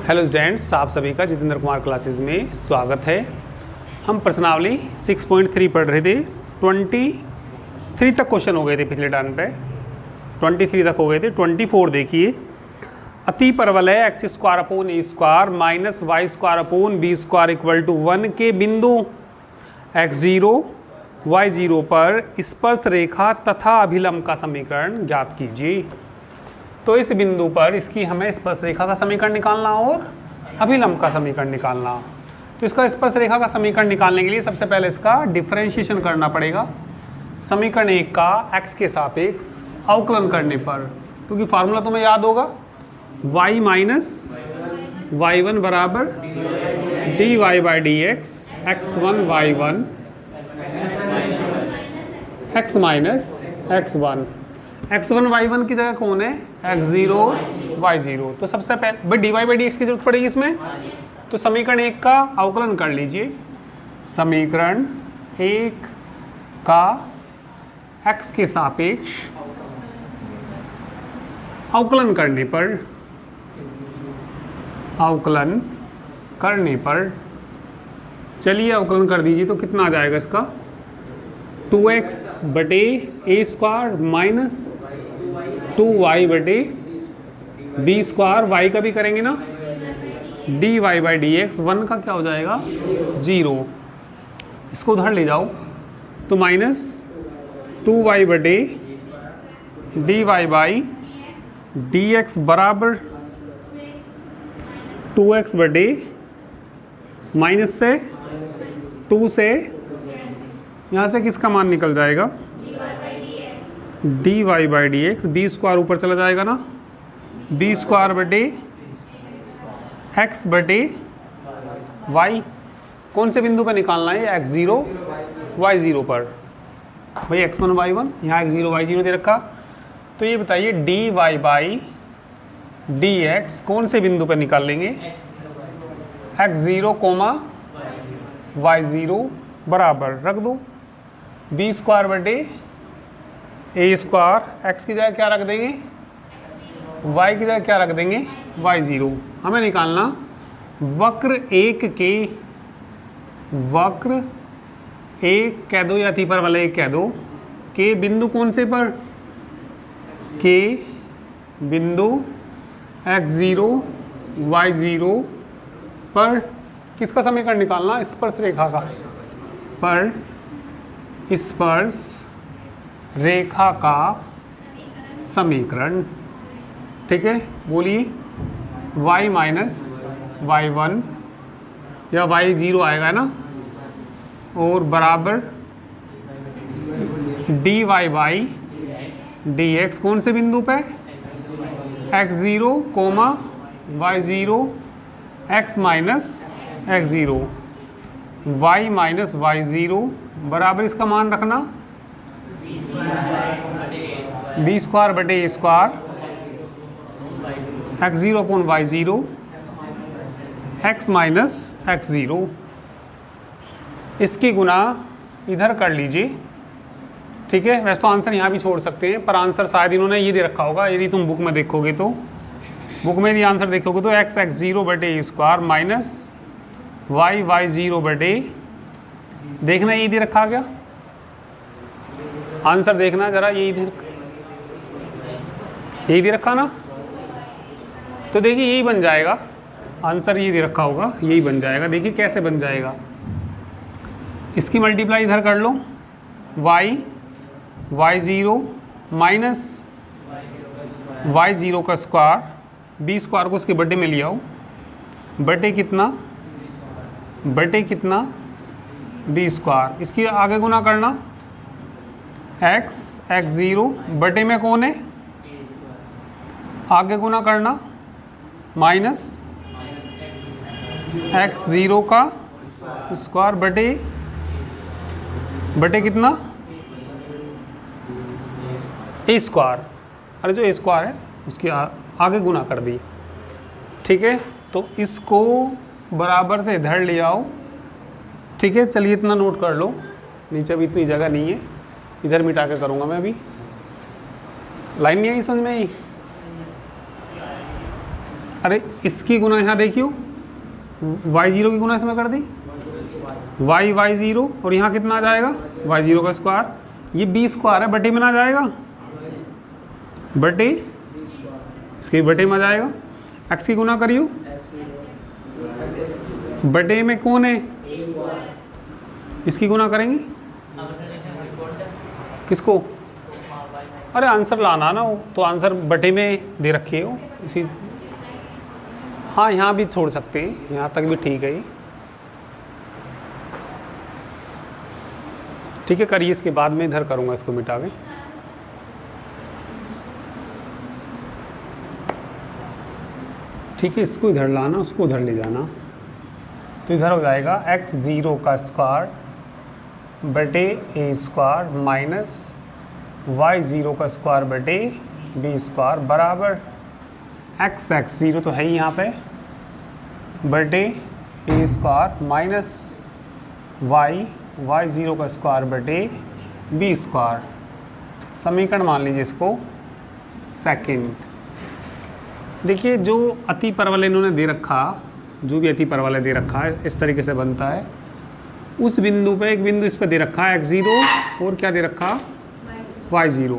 Hello students, आप सभी का जितेंद्र कुमार क्लासेस में स्वागत है। हम प्रश्नावली 6.3 पढ़ रहे थे। 23 तक क्वेश्चन हो गए थे पिछले टर्न पे, 23 तक हो गए थे। 24 देखिए, अति परवलय x square upon a square minus y square upon b square equal to 1 के बिंदु x0 y0 पर स्पर्श रेखा तथा अभिलंब का समीकरण ज्ञात कीजिए। तो इस बिंदु पर इसकी हमें स्पर्श रेखा का समीकरण निकालना और अभिलंब का समीकरण निकालना। तो इसका स्पर्श रेखा का समीकरण निकालने के लिए सबसे पहले इसका डिफरेंशिएशन करना पड़ेगा। समीकरण 1 का x के सापेक्ष अवकलन करने पर, क्योंकि फार्मूला तुम्हें याद होगा, y माइनस y1 बराबर dy by D x x1 y1 x minus x1 x1 y1 की जगह कौन है, x0 y0। तो सबसे पहले भाई dy बाई डी एक्स की जरूरत पड़ेगी इसमें। तो समीकरण 1 का अवकलन कर लीजिए। समीकरण 1 का x के सापेक्ष अवकलन करने पर चलिए अवकलन कर दीजिए। तो कितना आ जाएगा इसका, 2x बटे ए स्क्वायर माइनस 2y बटे बी स्क्वायर, y का भी करेंगे ना, dy बाई डी एक्स। 1 का क्या हो जाएगा 0, इसको उधर ले जाओ तो माइनस 2y बटे dy बाई डी एक्स बराबर 2x बटे माइनस से 2 से यहाँ से किसका मान निकल जाएगा, dy by D X. B square ऊपर चला जाएगा ना, बी स्क्वायर बटे x बटे y। कौन से बिंदु पर निकालना है, x0 y0 पर। भाई x1 y1, यहाँ x0 y0 दे रखा। तो ये बताइए dy बाई dx कौन से बिंदु पर निकाल लेंगे, x0 कोमा y0 बराबर रख दो बी स्क्वायर बटे ए स्क्वायर। एक्स की जगह क्या रख देंगे, वाई की जगह क्या रख देंगे, y0। हमें निकालना वक्र एक कह दो या अति परवलय एक कह दो के बिंदु कौन से पर, के बिंदु x0 y0 पर किसका समीकरण निकालना, स्पर्श रेखा का। पर स्पर्श रेखा का समीकरण, ठीक है। बोलिए y माइनस y1 या y0 आएगा ना, और बराबर dy बाई डी एक्स कौन से बिंदु पे, x0 comma y0 x minus x0 y minus y0 बराबर इसका मान रखना बी स्क्वायर बटे A square x0 upon y0 x minus x0। इसकी गुना इधर कर लीजिए, ठीक है। वैसे तो आंसर यहाँ भी छोड़ सकते हैं, पर आंसर शायद इन्होंने ये दे रखा होगा। यदि तुम बुक में देखोगे तो, बुक में यदि आंसर देखोगे तो x x0 बटे A square minus y y0 बटे, देखना यही दे रखा क्या आंसर, देखना जरा, यही दे रखा ना। तो देखिए यही बन जाएगा आंसर, यही दे रखा होगा, यही बन जाएगा। देखिए कैसे बन जाएगा, इसकी मल्टीप्लाई इधर कर लो, y y0 माइनस y0 का स्क्वायर, बी स्क्वायर को उसके बटे में ले आओ, बटे कितना बी स्क्वायर। इसकी आगे गुना करना, x x0 बटे में कौन है, आगे गुना करना माइनस x0 का स्क्वायर बटे कितना, ए स्क्वायर। अरे जो ए स्क्वायर है उसके आगे गुना कर दी, ठीक है। तो इसको बराबर से इधर ले आओ, ठीक है। चलिए इतना नोट कर लो, नीचे अभी इतनी जगह नहीं है, इधर मिटा के करूँगा मैं। अभी लाइन नहीं आई समझ में ही, अरे इसकी गुना यहाँ देखियो, y0 की गुना इसमें कर दी, y0 और यहाँ कितना आ जाएगा y0 का स्क्वायर, ये b स्क्वायर है, बटे में ना जाएगा, बटे इसके बटे में आ जाएगा। x की गुना करियो, बटे में कौन है, इसकी गुना करेंगे, किसको, अरे आंसर लाना ना हो तो आंसर बटे में दे रखे हो इसी, हाँ यहाँ भी छोड़ सकते हैं, यहाँ तक भी ठीक है ये, ठीक है करिए, इसके बाद में इधर करूँगा इसको मिटा के। ठीक है, इसको इधर लाना, उसको उधर ले जाना, तो इधर हो जाएगा x0 का स्क्वायर बटे a स्क्वायर माइनस y0 का स्क्वायर बटे b स्क्वायर बराबर x0 तो है ही यहाँ पे, बटे a स्क्वायर माइनस y0 का स्क्वायर बटे b स्क्वायर, समीकरण मान लीजिए इसको सेकंड। देखिए जो अति परवलय इन्होंने दे रखा, जो भी अति परवलय दे रखा है इस तरीके से बनता है, उस बिंदु पे एक बिंदु इस पर दे रखा है x0 और क्या दे रखा y0,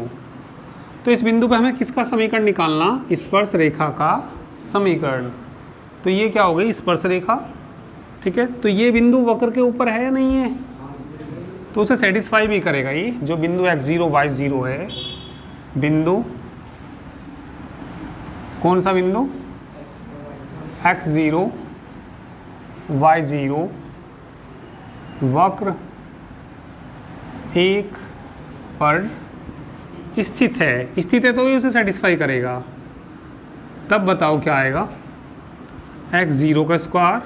तो इस बिंदु पे हमें किसका समीकरण निकालना, स्पर्श रेखा का समीकरण। तो ये क्या हो गई स्पर्श रेखा, ठीक है, तो ये बिंदु वक्र के ऊपर है या नहीं है, तो उसे सेटिस्फाई भी करेगा ये जो बिंदु x0 y0 है, बिंदु कौन सा बिंदु x0 y0 वक्र एक पर स्थित है तो ये उसे सेटिस्फाई करेगा। तब बताओ क्या आएगा, x0 का स्क्वायर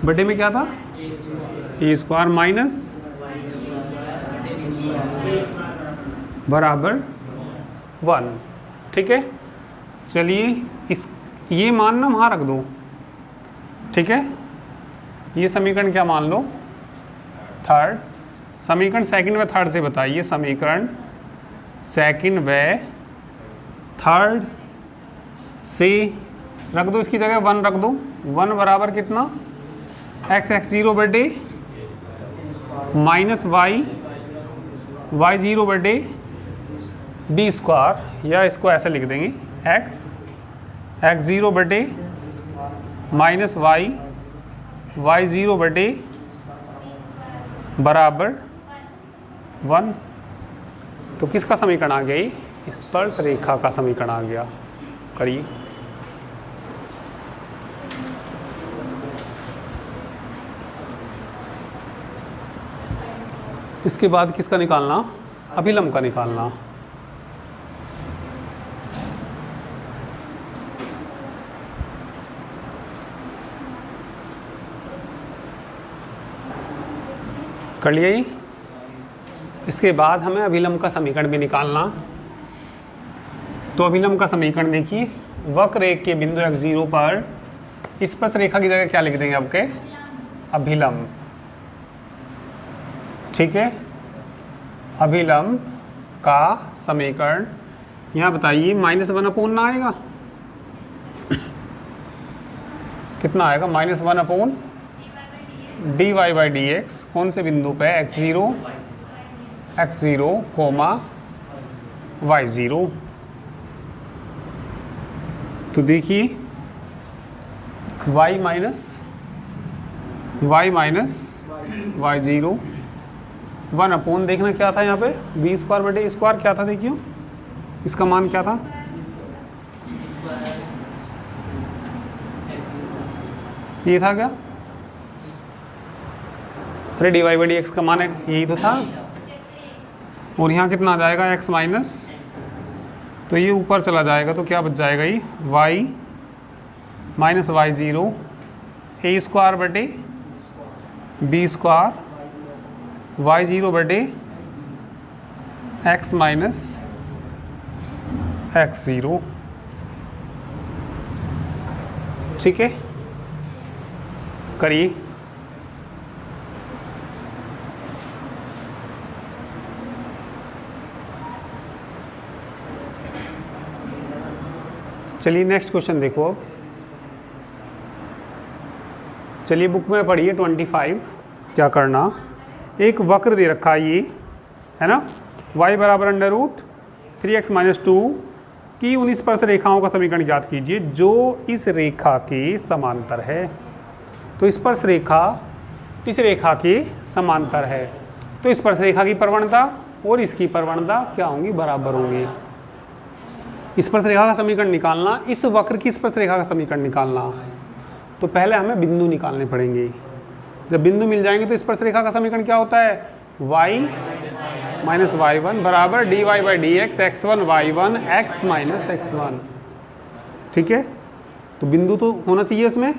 बटे में क्या था a स्क्वायर माइनस बराबर 1, ठीक है। चलिए इस ये मान ना वहाँ रख दो, ठीक है, ये समीकरण क्या मान लो थर्ड, समीकरण सेकंड व थर्ड से बताइए, समीकरण सेकंड व थर्ड से रख दो, इसकी जगह 1 रख दो, 1 बराबर कितना x0 बटे माइनस y0 बटे b स्क्वायर, या इसको ऐसे लिख देंगे x0 बटे माइनस y0 बटे बराबर 1। तो किसका समीकरण आ गया, ये स्पर्श रेखा का समीकरण आ गया। करिए, इसके बाद किसका निकालना, अभिलंब का निकालना। कर लिया ये, इसके बाद हमें अभिलंब का समीकरण भी निकालना। तो अभिलंब का समीकरण देखिए, वक्र एक के बिंदु x0 पर स्पर्श रेखा की जगह क्या लिख देंगे आपके, अभिलंब, ठीक है। अभिलंब का समीकरण यहाँ बताइए, -1 ना आएगा, कितना आएगा -1 dy बाई dx, कौन से बिंदु पे x0 कोमा y0। तो देखिए y माइनस y0 1 देखना क्या था यहाँ पे, b स्क्वायर बटे स्क्वायर क्या था, देखियो इसका मान क्या था, ये था क्या, अरे D Y by D X का मान है यही तो था, और यहाँ कितना आ जाएगा x माइनस, तो ये ऊपर चला जाएगा तो क्या बच जाएगा, ये y minus y0 a square बटे b स्क्वायर y0 बटे x माइनस x0, ठीक है। करिए, चलिए नेक्स्ट क्वेश्चन देखो अब। चलिए बुक में पढ़िए 25। क्या करना, एक वक्र दे रखा है ये, है ना, y बराबर अंडर रूट 3x माइनस 2 की 19 स्पर्श रेखाओं का समीकरण ज्ञात कीजिए जो इस रेखा के समांतर है। तो स्पर्श रेखा इस रेखा के समांतर है, तो स्पर्श रेखा की प्रवणता और इसकी प्रवणता क्या होंगी, बराबर होंगी। स्पर्श रेखा का समीकरण निकालना, इस वक्र की स्पर्श रेखा का समीकरण निकालना, तो पहले हमें बिंदु निकालने पड़ेंगे। जब बिंदु मिल जाएंगे तो स्पर्श रेखा का समीकरण क्या होता है, y माइनस y1 बराबर dy by D x x1 y1 x minus x1। ठीक है, तो बिंदु तो होना चाहिए इसमें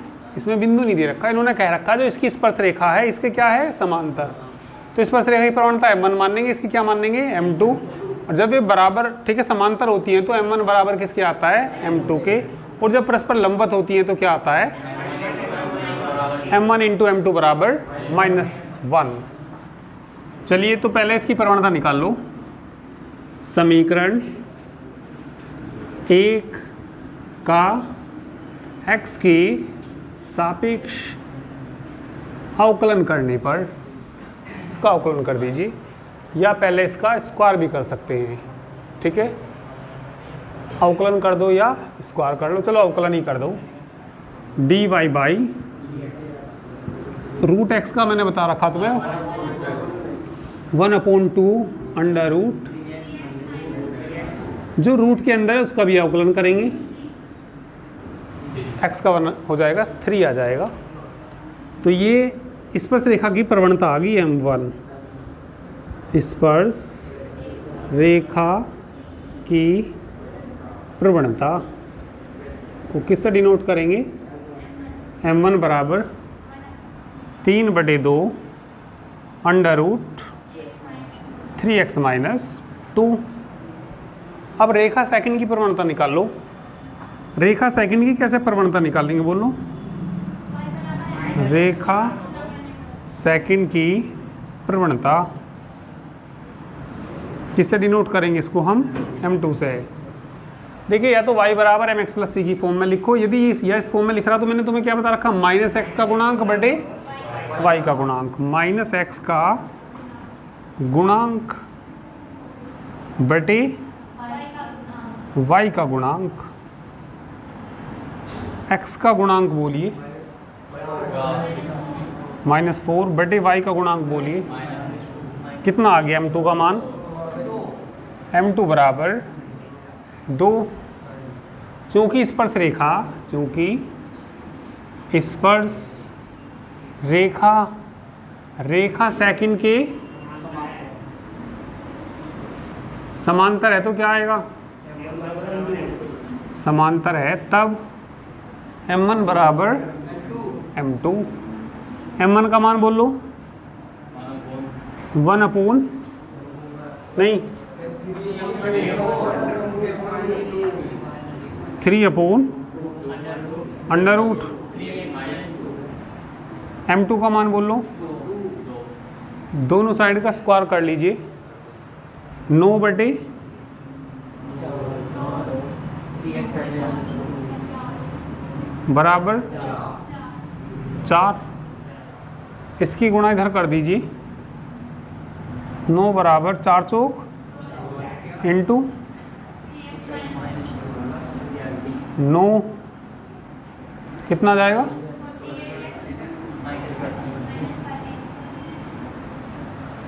बिंदु नहीं दे रखा, इन्होंने कह रखा जो इसकी स्पर्श रेखा है इसके क्या है, समांतर। तो स्पर्श रेखा की प्रवणता m1 मान लेंगे, इसकी क्या मान लेंगे, m2। और जब ये बराबर, ठीक है, समांतर होती हैं तो m1 बराबर किसके आता है, m2 के। और जब परस्पर लंबवत होती हैं तो क्या आता है, m1 इंटू m2 बराबर -1। चलिए तो पहले इसकी प्रवणता निकाल लो। समीकरण 1 का x के सापेक्ष अवकलन करने पर, इसका अवकलन कर दीजिए, या पहले इसका स्क्वायर भी कर सकते हैं। ठीक है, अवकलन कर दो या स्क्वायर कर लो, चलो अवकलन ही कर दो। dy बाई रूट एक्स का मैंने बता रखा तुम्हें 1/2 अंडर रूट, जो रूट के अंदर है उसका भी अवकलन करेंगे, x का 1 हो जाएगा 3 आ जाएगा। तो ये स्पर्श रेखा की प्रवणता आ गई m1। स्पर्श रेखा की प्रवणता को किससे डिनोट करेंगे, m1 बराबर 3/2 अंडर रूट 3x माइनस 2। अब रेखा सेकंड की प्रवणता निकाल लो। रेखा सेकंड की कैसे प्रवणता निकालेंगे बोलो, रेखा सेकंड की प्रवणता किससे डिनोट करेंगे, इसको हम m2 से। देखिए या तो y बराबर mx प्लस सी की फॉर्म में लिखो, यदि इस फॉर्म में लिख रहा तो मैंने तुम्हें क्या बता रखा, -x का गुणांक बटे y का गुणांक, -x का गुणांक बटे y का गुणांक। x का गुणांक बोलिए -4 बटे y का गुणांक बोलिए, कितना आ गया m2 का मान, m2 बराबर 2। चूँकि स्पर्श रेखा सेकंड के समांतर है तो क्या आएगा, समांतर है, तब m1 बराबर m2। m1 का मान बोल लो 1 नहीं 3 अंडर रूट। m2 का मान बोल लो, दोनों साइड का स्क्वायर कर लीजिए, 9 बटे बराबर 4। इसकी गुणा इधर कर दीजिए, 9 बराबर 4 चौक इंटू 9 कितना जाएगा,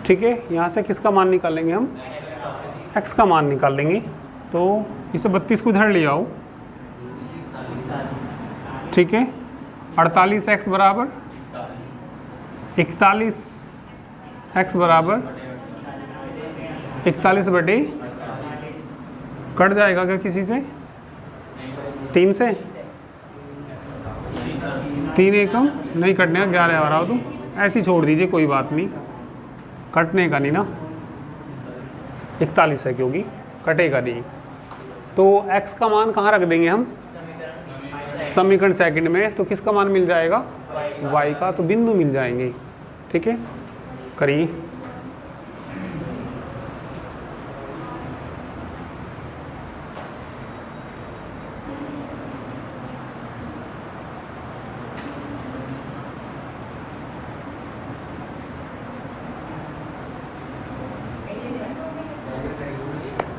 ठीक है। यहाँ से किसका मान निकालेंगे हम, x का मान निकाल लेंगे। तो इसे 32 को इधर ले आओ, ठीक है। 48x बराबर 41, x बराबर 41 बटे, कट जाएगा क्या किसी से, 3 से, 3 एकम नहीं कटने का, 11 आ रहा हो तो ऐसे ही छोड़ दीजिए, कोई बात नहीं, कटने का नहीं ना, 41 है क्योंकि कटेगा नहीं। तो x का मान कहाँ रख देंगे हम, समीकरण सेकंड में, तो किसका मान मिल जाएगा, y का, तो बिंदु मिल जाएंगे, ठीक है। करिए,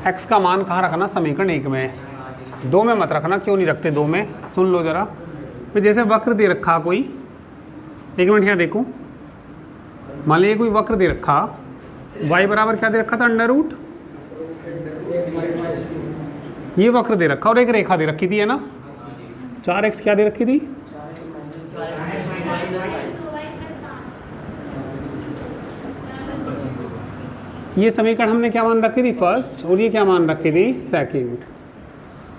x का मान कहाँ रखना, समीकरण 1 में, 2 में मत रखना। क्यों नहीं रखते 2 में, सुन लो ज़रा। फिर जैसे वक्र दे रखा कोई, 1 मिनट यहाँ देखो, मान लीजिए कोई वक्र दे रखा, y बराबर क्या दे रखा था, अंडर रूट, ये वक्र दे रखा और एक रेखा दे रखी थी, है ना, 4x क्या दे रखी थी, ये समीकरण हमने क्या मान रखी थी, फर्स्ट, और ये क्या मान रखी थी, सेकंड।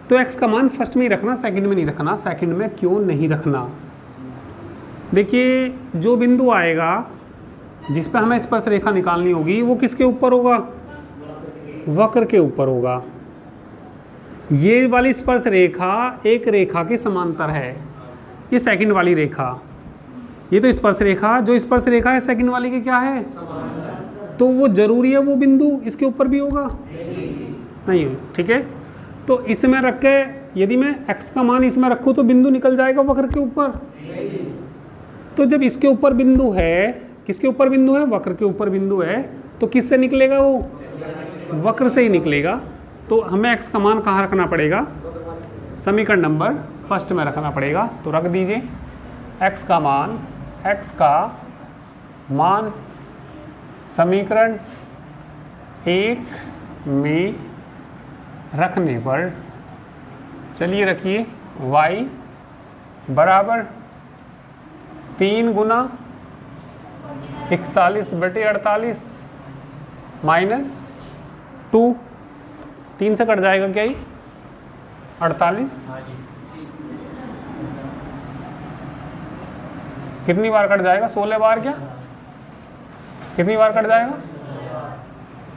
तो x का मान फर्स्ट में ही रखना, सेकंड में नहीं रखना। सेकंड में क्यों नहीं रखना, देखिए जो बिंदु आएगा जिस पे हमें स्पर्श रेखा निकालनी होगी वो किसके ऊपर होगा, वक्र के ऊपर होगा। ये वाली स्पर्श रेखा एक रेखा के समांतर है, ये सेकंड वाली रेखा, ये तो स्पर्श रेखा, जो स्पर्श रेखा है सेकंड वाली की क्या है, तो वो जरूरी है वो बिंदु इसके ऊपर भी होगा, नहीं, ठीक है। तो इसमें रख के यदि मैं x का मान इसमें रखूँ तो बिंदु निकल जाएगा वक्र के ऊपर। तो जब इसके ऊपर बिंदु है, किसके ऊपर बिंदु है, वक्र के ऊपर बिंदु है, तो किससे निकलेगा वो, वक्र से ही निकलेगा। तो हमें x का मान कहाँ रखना पड़ेगा, समीकरण नंबर फर्स्ट में रखना पड़ेगा। तो रख दीजिए x का मान समीकरण 1 में रखने पर, चलिए रखिए, y बराबर 3 गुना 41/48 माइनस 2, 3 से कट जाएगा क्या, ही 48, कितनी बार कट जाएगा, 16 बार, क्या कितनी बार कट जाएगा,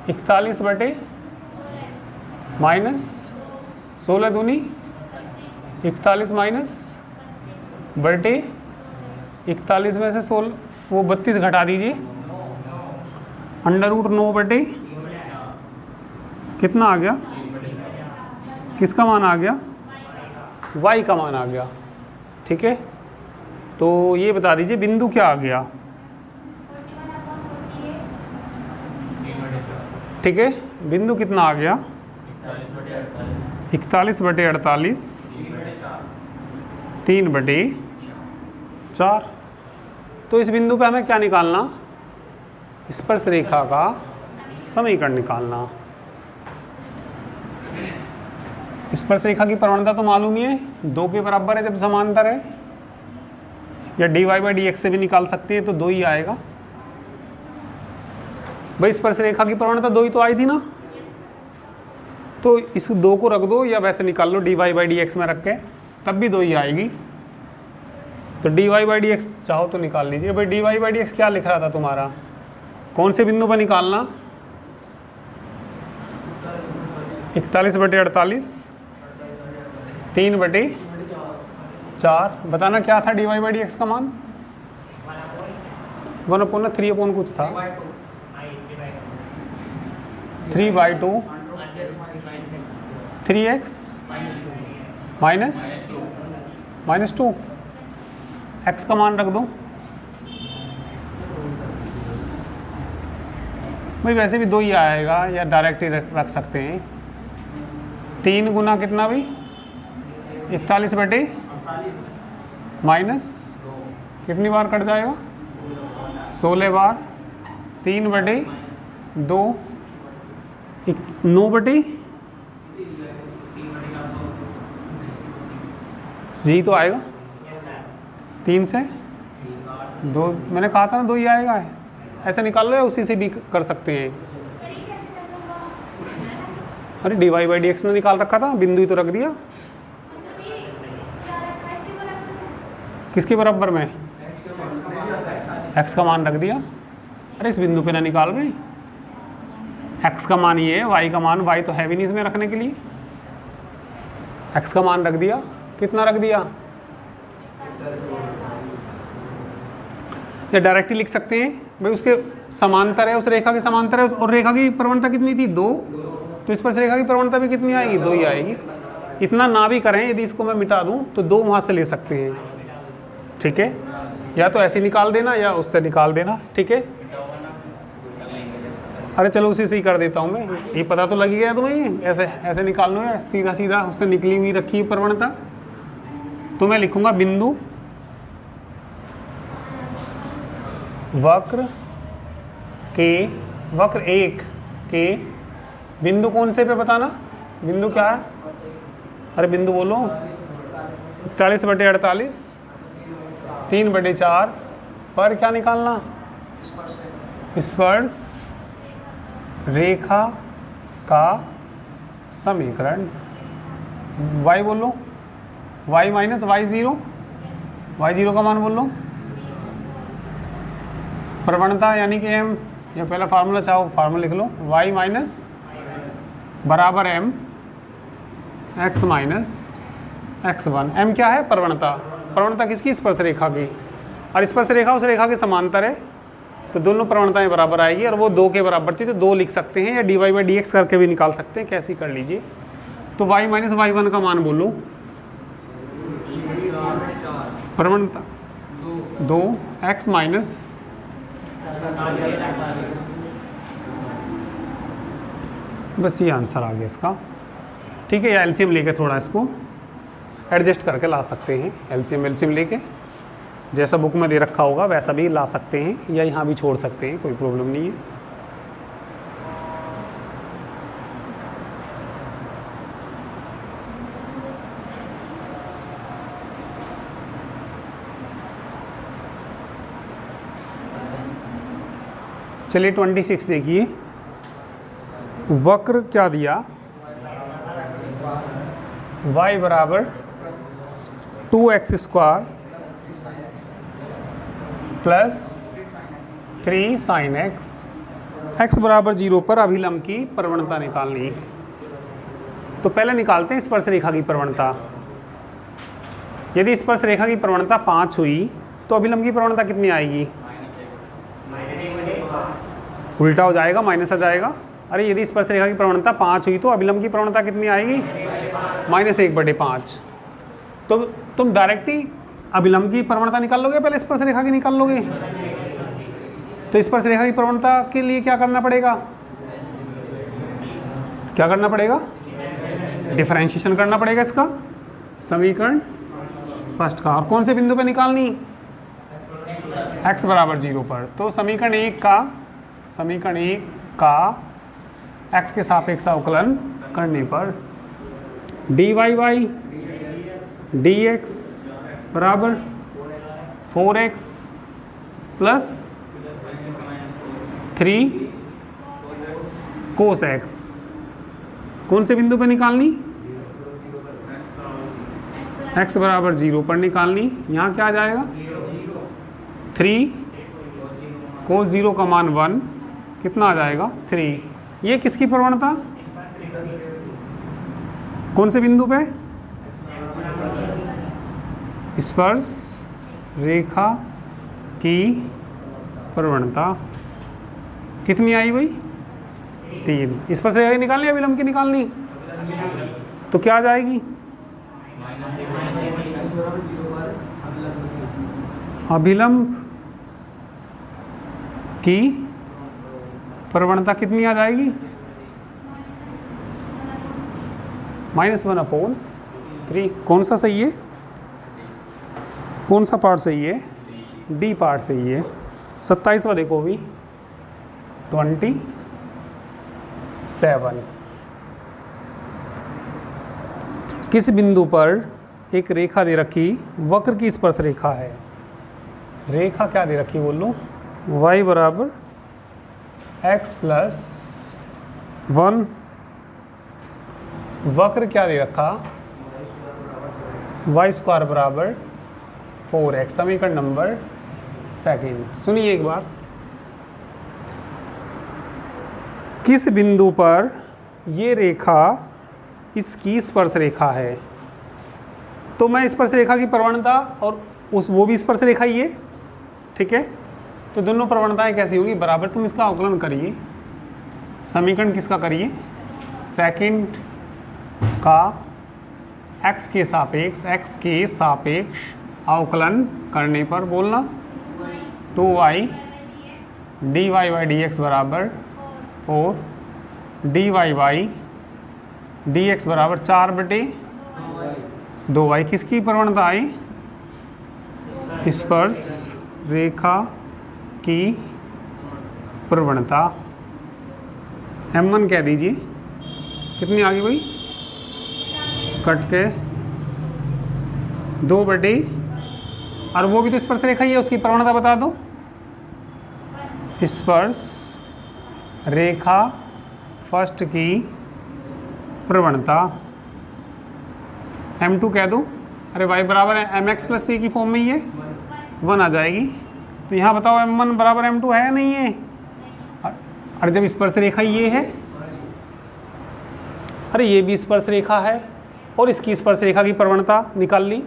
41 बटे माइनस 16 दूनी 41 माइनस बटे 41 में से 16 वो 32 घटा दीजिए, अंडर रूट 9 बटे कितना आ गया, किसका मान आ गया, y का मान आ गया, ठीक है। तो ये बता दीजिए बिंदु क्या आ गया, ठीक है, बिंदु कितना आ गया, 41/48 3/4। तो इस बिंदु पे हमें क्या निकालना, स्पर्श रेखा का समीकरण निकालना। स्पर्श रेखा की प्रवणता तो मालूम ही है, 2 के बराबर है जब समांतर है, या dy/dx से भी निकाल सकते हैं, तो 2 ही आएगा भाई। स्पर्श रेखा की प्रवणता 2 ही तो आई थी ना, तो इस 2 को रख दो या वैसे निकाल लो dy/dx में रख के, तब भी 2 ही आएगी। तो dy/dx चाहो तो निकाल लीजिए भाई। dy/dx क्या लिख रहा था तुम्हारा, कौन से बिंदु पर निकालना, 41/48 3/4, बताना क्या था dy/dx का मान, 1/3 कुछ था, 3/2 3x माइनस 2, x का मान रख दो भाई, वैसे भी 2 ही आएगा, या डायरेक्ट ही रख सकते हैं। 3 गुना कितना भाई, 41 बटे माइनस कितनी बार कट जाएगा, 16 बार, 3/2 9/, यही तो आएगा, 3 से 2, मैंने कहा था ना 2 ही आएगा, ऐसे निकाल लो या उसी से भी कर सकते हैं। अरे dy/dx ने निकाल रखा था, बिंदु ही तो रख दिया, किसके बराबर में, x का मान रख दिया। अरे इस बिंदु पे ना निकाल रहे, x का मान ये है, y का मान, y तो है भी नहीं इसमें रखने के लिए, x का मान रख दिया, कितना रख दिया, या डायरेक्टली लिख सकते हैं भाई, उसके समांतर है, उस रेखा के समांतर है, और रेखा की प्रवणता कितनी थी, 2, तो इस पर रेखा की प्रवणता भी कितनी आएगी, 2 ही आएगी। इतना ना भी करें, यदि इसको मैं मिटा दूं तो 2 वहाँ से ले सकते हैं, ठीक है, या तो ऐसे निकाल देना या उससे निकाल देना, ठीक है। अरे चलो उसी से ही कर देता हूँ मैं, ये पता तो लग ही गया तुम्हें, ये ऐसे ऐसे निकाल लो, या सीधा सीधा उससे निकली हुई रखी है प्रवणता। तो मैं लिखूंगा बिंदु वक्र एक के बिंदु कौन से पे बताना, बिंदु क्या है, अरे बिंदु बोलो, 41/48 3/4 पर क्या निकालना, स्पर्श रेखा का समीकरण। y बोलो, y माइनस y0 का मान बोलो, प्रवणता यानी कि m, या पहला फार्मूला चाहो फार्मूला लिख लो, y माइनस बराबर m x minus x1। m क्या है, प्रवणता। प्रवणता किसकी, स्पर्श रेखा की, और स्पर्श रेखा उस रेखा के समांतर है, तो दोनों प्रवणताएं बराबर आएगी, और वो 2 के बराबर थी तो 2 लिख सकते हैं, या dy/dx करके भी निकाल सकते हैं, कैसी कर लीजिए। तो y माइनस y1 का मान बोलो, प्रवणता 2 x माइनस बस ये आंसर आ गया इसका, ठीक है। या एलसीएम लेके थोड़ा इसको एडजस्ट करके ला सकते हैं, एलसीएम लेके जैसा बुक में दे रखा होगा वैसा भी ला सकते हैं, या यहाँ भी छोड़ सकते हैं, कोई प्रॉब्लम नहीं है। चलिए 26 देखिए, वक्र क्या दिया, y बराबर 2x² plus 3 sin x, x बराबर 0 पर अभिलंब की प्रवणता निकालनी है। तो पहले निकालते हैं स्पर्श रेखा की प्रवणता। यदि स्पर्श रेखा की प्रवणता 5 हुई तो अभिलंब की प्रवणता कितनी आएगी, उल्टा हो जाएगा, माइनस आ जाएगा। अरे यदि स्पर्श रेखा की प्रवणता 5 हुई तो अभिलंब की प्रवणता कितनी आएगी, -1/5। तो तुम डायरेक्ट ही अभिलंब की प्रवणता निकाल लोगे, पहले स्पर्श रेखा की निकाल लोगे। तो स्पर्श रेखा की प्रवणता के लिए क्या करना पड़ेगा, डिफरेंशिएशन करना पड़ेगा इसका, समीकरण फर्स्ट का। और कौन से बिंदु पे निकालनी, x बराबर 0 पर। तो समीकरण 1 का x के सापेक्ष अवकलन करने पर dy/dx बराबर 4x प्लस 3 cos x। कौन से बिंदु पर निकालनी, x बराबर 0 पर निकालनी। यहाँ क्या आ जाएगा, 3 cos 0 का मान 1, कितना आ जाएगा 3। ये किसकी प्रवणता, कौन से बिंदु पे, स्पर्श रेखा की प्रवणता कितनी आई भाई, 3। स्पर्श रेखा की निकालनी, अभिलंब की निकालनी, तो क्या आ जाएगी, अभिलंब की प्रवणता कितनी आ जाएगी, -1/3। कौन सा सही है, कौन सा पार्ट सही है, डी पार्ट सही है। 27वां देखो अभी, 27। किस बिंदु पर एक रेखा दे रखी वक्र की स्पर्श रेखा है, रेखा क्या दे रखी बोलो, y बराबर x प्लस 1, वक्र क्या दे रखा, y² बराबर 4x, समीकरण नंबर 2। सुनिए एक बार, किस बिंदु पर ये रेखा इसकी स्पर्श रेखा है। तो मैं स्पर्श रेखा की प्रवणता और वो भी स्पर्श रेखा ही है, ठीक है। तो दोनों प्रवणताएं कैसी होंगी, बराबर। तुम इसका अवकलन करिए, समीकरण किसका करिए, सेकंड का x के सापेक्ष अवकलन करने पर बोलना 2y dy/dx बराबर और D Y by D X बराबर 4/2y। किसकी प्रवणता आई? स्पर्श रेखा की प्रवणता। m1 कह दीजिए कितनी आ गई भाई? कट के 2/, और वो भी तो स्पर्श रेखा ही है, उसकी प्रवणता बता दो। स्पर्श रेखा फर्स्ट की प्रवणता m2 कह दो। अरे y बराबर है mx प्लस c की फॉर्म में ही है, 1 आ जाएगी। तो यहाँ बताओ m1 बराबर m2 है या नहीं है? अरे जब स्पर्श रेखा ये है, अरे ये भी स्पर्श रेखा है और इसकी स्पर्श रेखा की प्रवणता निकाल ली,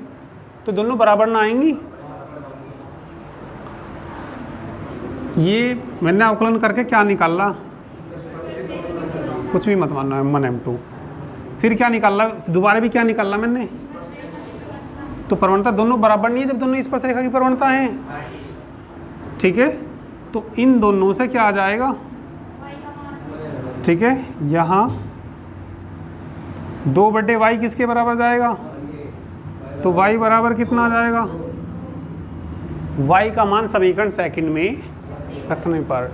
तो दोनों बराबर ना आएंगी। ये मैंने अवकलन करके क्या निकाला? कुछ भी मत मानना, m1 m2। फिर क्या निकाला? दोबारा भी क्या निकाला मैंने? तो प्रवणता दोनों बराबर नहीं है जब दोनों स्पर्श रेखा की प्रवणता है। ठीक है, तो इन दोनों से क्या आ जाएगा? ठीक है, यहाँ 2/y किसके बराबर जाएगा? तो y बराबर कितना आ जाएगा? y का मान समीकरण सेकंड में रखने पर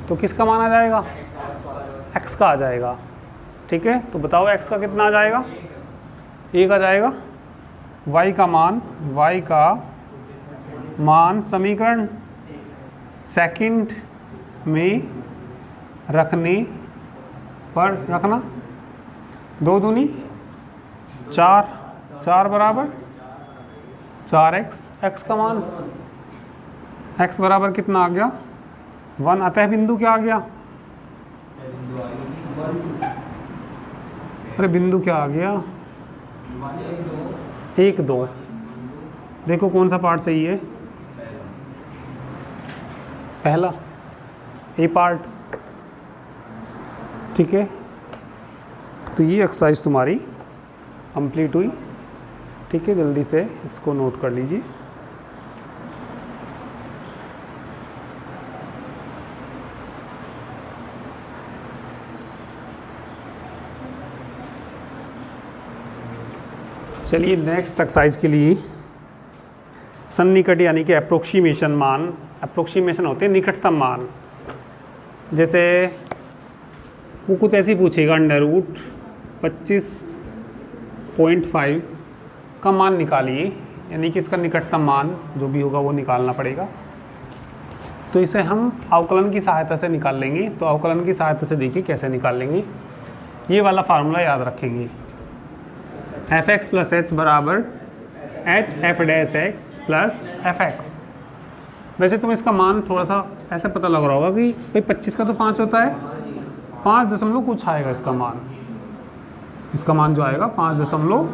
तो किसका मान आ जाएगा? x का आ जाएगा। ठीक है, तो बताओ x का कितना आ जाएगा? 1 आ जाएगा। y का मान समीकरण सेकंड में रखने पर रखना। 2 दूनी 4, 4 बराबर 4x। x का मान x बराबर कितना आ गया? 1। अतः बिंदु क्या आ गया? अरे बिंदु क्या आ गया? 1 2। देखो कौन सा पार्ट सही है? पहला ए पार्ट। ठीक है, तो ये एक्सरसाइज तुम्हारी कंप्लीट हुई। ठीक है, जल्दी से इसको नोट कर लीजिए। चलिए नेक्स्ट एक्सरसाइज के लिए सन्निकट यानी कि अप्रोक्सीमेशन मान, अप्रोक्सीमेशन होते हैं निकटतम मान। जैसे वो कुछ ऐसी पूछेगा, √25.5 का मान निकालिए, यानी कि इसका निकटतम मान जो भी होगा वो निकालना पड़ेगा। तो इसे हम अवकलन की सहायता से निकाल लेंगे। तो अवकलन की सहायता से देखिए कैसे निकाल लेंगे। ये वाला फार्मूला याद रखेंगे, fx प्लस h बराबर h f dash x plus fx। वैसे तुम इसका मान थोड़ा सा ऐसे पता लग रहा होगा कि भाई 25 का तो 5 होता है, 5 दशमलव कुछ आएगा इसका मान। इसका मान जो आएगा 5 दशमलव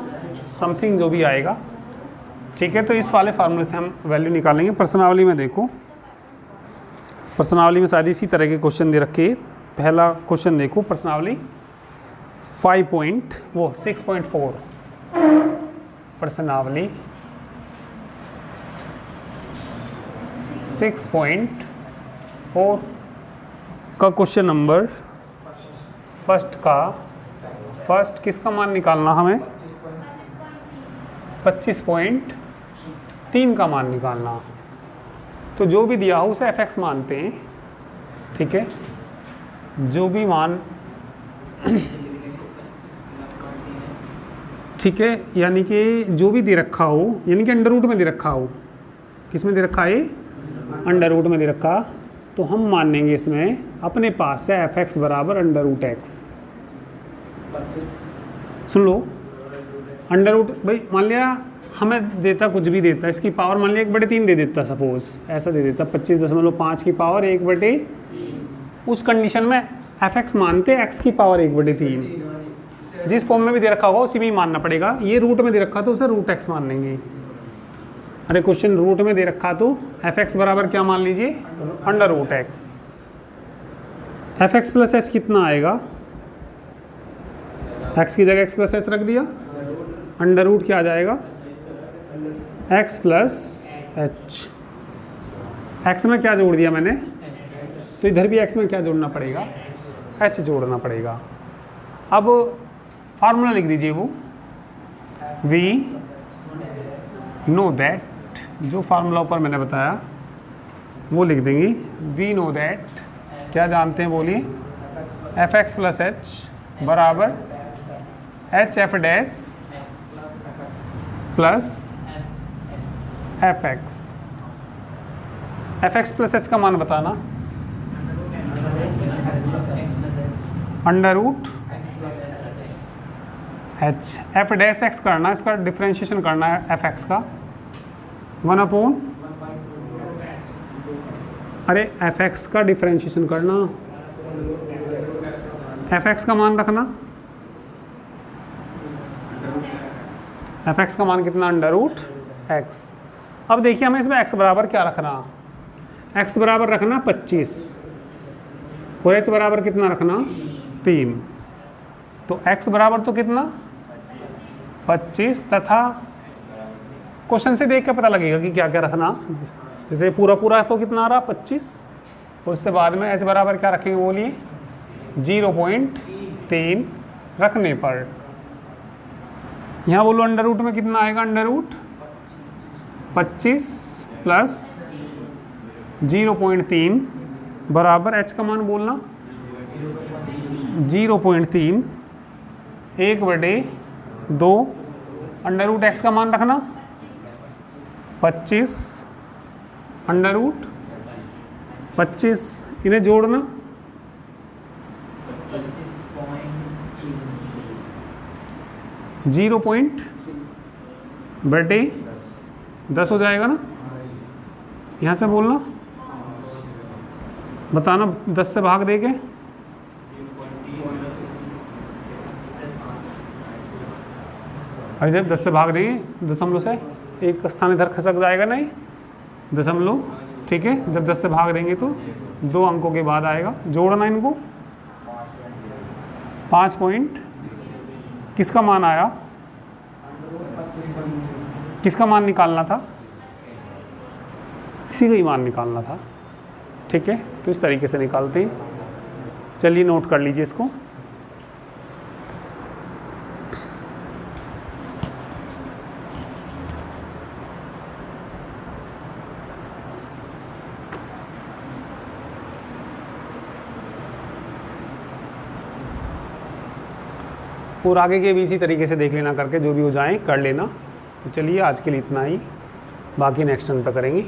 समथिंग जो भी आएगा। ठीक है, तो इस वाले फार्मूले से हम वैल्यू निकालेंगे। प्रश्नावली में देखो, प्रश्नावली में शायद इसी तरह के क्वेश्चन दे रखे। पहला क्वेश्चन देखो, प्रश्नावली 6.4 प्रश्नावली 6.4 का क्वेश्चन नंबर फर्स्ट किसका मान निकालना हमें? 25.3 का मान निकालना। तो जो भी दिया हो उसे fx मानते हैं। ठीक है, जो भी मान ठीक है, यानी कि जो भी दे रखा हो, यानी कि अंडर रूट में दे रखा हो। किस में दे रखा है? अंडर रूट में दे रखा। तो हम मानेंगे इसमें अपने पास से fx बराबर √x। सुन लो, अंडर रूट भाई मान लिया हमें देता कुछ भी देता, इसकी पावर मान लिया 1/3 दे देता, सपोज ऐसा दे देता 25.5 की पावर 1/, उस कंडीशन में fx मानते x की पावर 1/3। जिस फॉर्म में भी दे रखा होगा उसी में ही मानना पड़ेगा। ये रूट में दे रखा तो उसे √x मान लेंगे। अरे क्वेश्चन रूट में दे रखा तो fx बराबर क्या मान लीजिए? √x। fx प्लस h कितना आएगा? x की जगह x प्लस h रख दिया, अंडर रूट क्या आ जाएगा? x plus h। x में क्या जोड़ दिया मैंने? तो इधर भी x में क्या जोड़ना पड़ेगा? एच जोड़ना पड़ेगा। अब फार्मूला लिख दीजिए वो, वी नो दैट, जो फार्मूला ऊपर मैंने बताया वो लिख देंगे। वी नो दैट, क्या जानते हैं बोलिए, एफ एक्स प्लस एच बराबर H F dash plus F X. F X plus H का मान बताना, under root H, F dash X करना, इसका डिफ्रेंशिएशन करना है एफ एक्स का, 1/, अरे एफ एक्स का डिफ्रेंशिएशन करना, एफ एक्स का मान रखना, एफ एक्स का मान कितना, अंडर रूट एक्स। अब देखिए हमें इसमें एक्स बराबर क्या रखना, एक्स बराबर रखना 25 और एच बराबर कितना रखना 3। तो एक्स बराबर तो कितना 25 तथा क्वेश्चन से देख के पता लगेगा कि क्या क्या रखना। जैसे पूरा पूरा तो कितना आ रहा 25 और उससे बाद में एच बराबर क्या रखेंगे बोलिए 0.3 रखने पर यहाँ बोलो अंडर रूट में कितना आएगा, अंडर रूट 25 प्लस 0.3 बराबर एच का मान बोलना 0.3 1/2 अंडर रूट एक्स का मान रखना 25 अंडर रूट 25, इन्हें जोड़ना 0.10 हो जाएगा ना, यहाँ से बोलना बताना 10 से भाग देके, अरे जब 10 से भाग देंगे दशमलव से एक स्थान इधर खसक जाएगा नहीं, दशमलव, ठीक है। जब 10 से भाग देंगे तो 2 अंकों के बाद आएगा, जोड़ना इनको 5 पॉइंट, किसका मान आया, किसका मान निकालना था, इसी का ही मान निकालना था, ठीक है। तो इस तरीके से निकालते हैं, चलिए नोट कर लीजिए इसको। और आगे के भी इसी तरीके से देख लेना करके, जो भी हो जाए कर लेना। तो चलिए आज के लिए इतना ही, बाकी नेक्स्ट टर्न पर करेंगे।